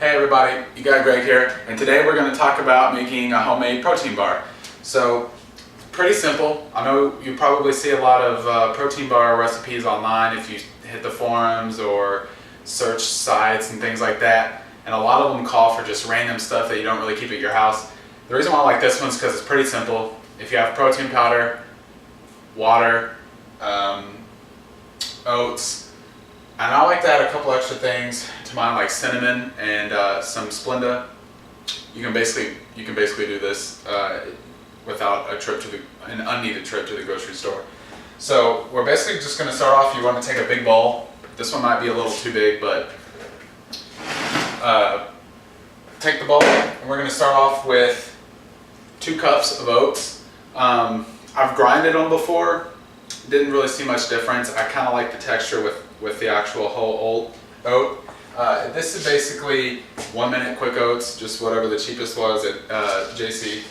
Hey everybody, you got Greg here, and today we're going to talk about making a homemade protein bar. So, pretty simple. I know you probably see a lot of protein bar recipes online if you hit the forums or search sites and things like that, and a lot of them call for just random stuff that you don't really keep at your house. The reason why I like this one is because it's pretty simple. If you have protein powder, water, oats, and I like to add a couple extra things to mine, like cinnamon and some Splenda. You can basically do this without an unneeded trip to the grocery store. So we're basically just going to start off. You want to take a big bowl. This one might be a little too big, but take the bowl, and we're going to start off with 2 cups of oats. I've grinded them before. Didn't really see much difference. I kind of like the texture with the actual whole oat. This is basically 1 minute quick oats, just whatever the cheapest was at JC.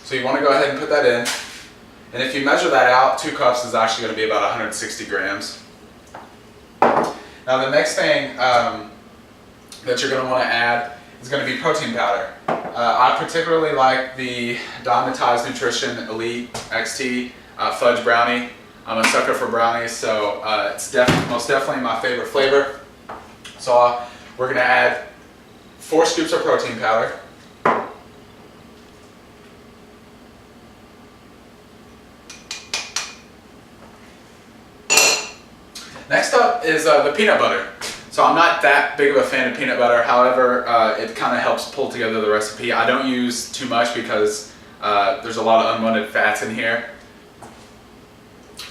So you want to go ahead and put that in. And if you measure that out, 2 cups is actually going to be about 160 grams. Now the next thing that you're going to want to add is going to be protein powder. I particularly like the Dymatize Nutrition Elite XT Fudge Brownie. I'm a sucker for brownies, so it's most definitely my favorite flavor. So we're going to add 4 scoops of protein powder. Next up is the peanut butter. So I'm not that big of a fan of peanut butter, however, it kind of helps pull together the recipe. I don't use too much because there's a lot of unwanted fats in here.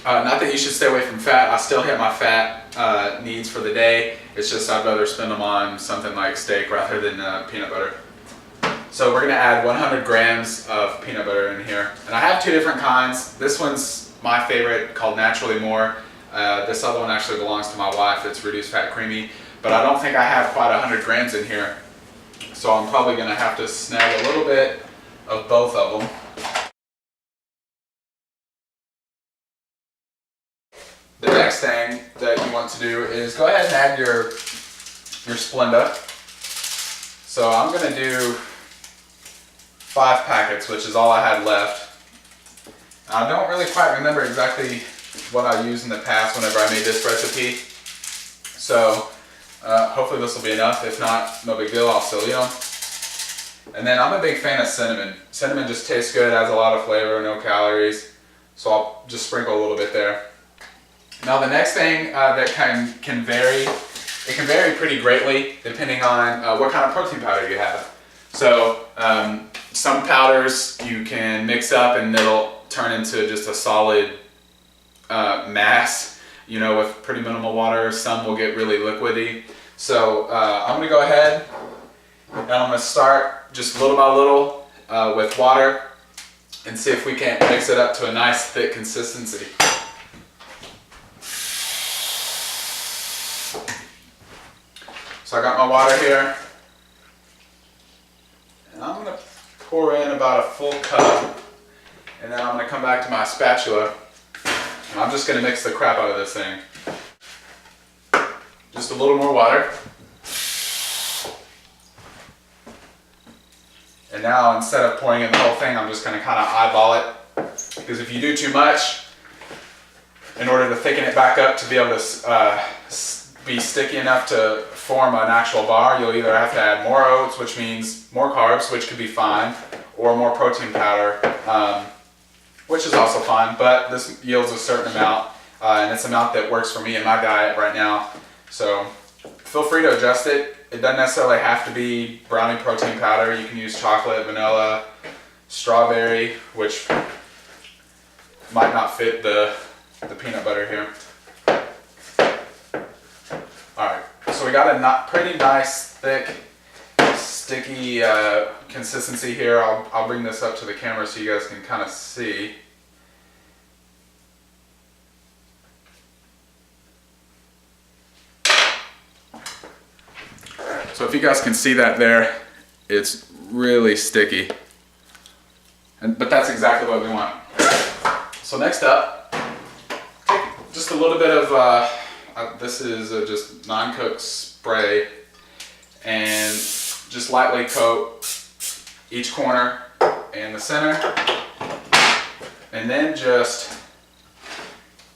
Not that you should stay away from fat. I still hit my fat needs for the day. It's just I'd rather spend them on something like steak rather than peanut butter. So we're going to add 100 grams of peanut butter in here. And I have 2 different kinds. This one's my favorite, called Naturally More. This other one actually belongs to my wife. It's Reduced Fat Creamy. But I don't think I have quite 100 grams in here. So I'm probably going to have to snag a little bit of both of them. The next thing that you want to do is go ahead and add your Splenda. So I'm going to do 5 packets, which is all I had left. I don't really quite remember exactly what I used in the past whenever I made this recipe. So hopefully this will be enough. If not, no big deal, I'll still eat them. And then I'm a big fan of cinnamon. Cinnamon just tastes good, has a lot of flavor, no calories. So I'll just sprinkle a little bit there. Now the next thing that can vary, it can vary pretty greatly depending on what kind of protein powder you have. So some powders you can mix up and it'll turn into just a solid mass, you know, with pretty minimal water. Some will get really liquidy. So I'm going to go ahead and I'm going to start just little by little with water and see if we can't mix it up to a nice thick consistency. So I got my water here, and I'm going to pour in about a full cup, and then I'm going to come back to my spatula, and I'm just going to mix the crap out of this thing. Just a little more water. And now instead of pouring in the whole thing, I'm just going to kind of eyeball it, because if you do too much, in order to thicken it back up to be able to be sticky enough to form an actual bar, you'll either have to add more oats, which means more carbs, which could be fine, or more protein powder, which is also fine, but this yields a certain amount, and it's an amount that works for me in my diet right now. So feel free to adjust it. It doesn't necessarily have to be brownie protein powder. You can use chocolate, vanilla, strawberry, which might not fit the peanut butter here. Alright, so we got a pretty nice, thick, sticky consistency here. I'll bring this up to the camera so you guys can kind of see. So if you guys can see that there, it's really sticky. But that's exactly what we want. So next up, just a little bit of, this is just non-cooked spray, and just lightly coat each corner and the center, and then just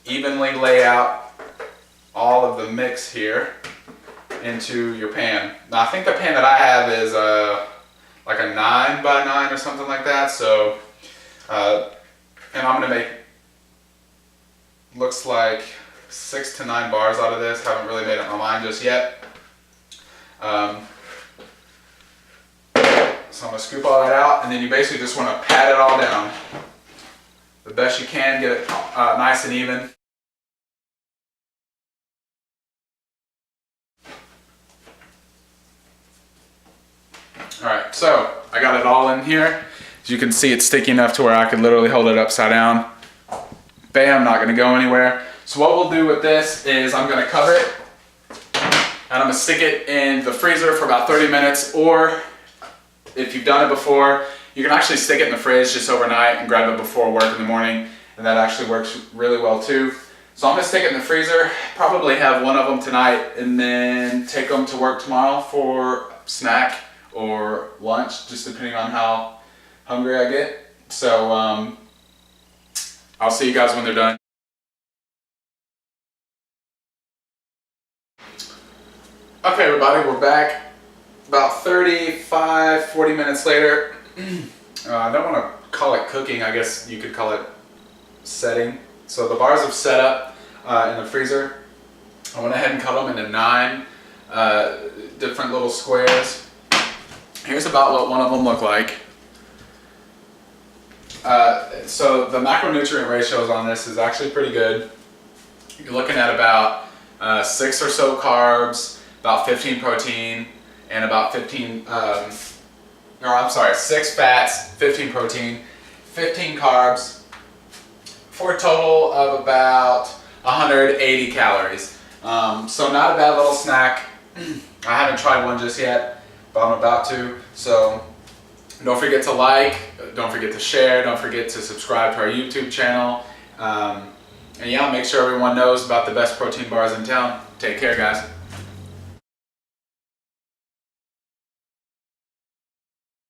evenly lay out all of the mix here into your pan. Now I think the pan that I have is like a 9 by 9 or something like that. So, and I'm gonna make, looks like 6 to 9 bars out of this. Haven't really made up my mind just yet. So I'm gonna scoop all that out, and then you basically just wanna pat it all down the best you can, get it nice and even. Alright, so I got it all in here. As you can see, it's sticky enough to where I could literally hold it upside down. Bam, not gonna go anywhere. So what we'll do with this is I'm gonna cover it, and I'm gonna stick it in the freezer for about 30 minutes, or if you've done it before, you can actually stick it in the fridge just overnight and grab it before work in the morning, and that actually works really well too. So I'm gonna stick it in the freezer, probably have one of them tonight, and then take them to work tomorrow for snack or lunch, just depending on how hungry I get. So I'll see you guys when they're done. Okay everybody, we're back about 35, 40 minutes later. I don't want to call it cooking, I guess you could call it setting. So the bars have set up in the freezer. I went ahead and cut them into 9 different little squares. Here's about what one of them looked like. So the macronutrient ratios on this is actually pretty good. You're looking at about 6 or so carbs, about 15 protein, and about 6 fats, 15 protein, 15 carbs, for a total of about 180 calories. So not a bad little snack. I haven't tried one just yet, but I'm about to. So don't forget to like, don't forget to share, don't forget to subscribe to our YouTube channel. And yeah, make sure everyone knows about the best protein bars in town. Take care, guys.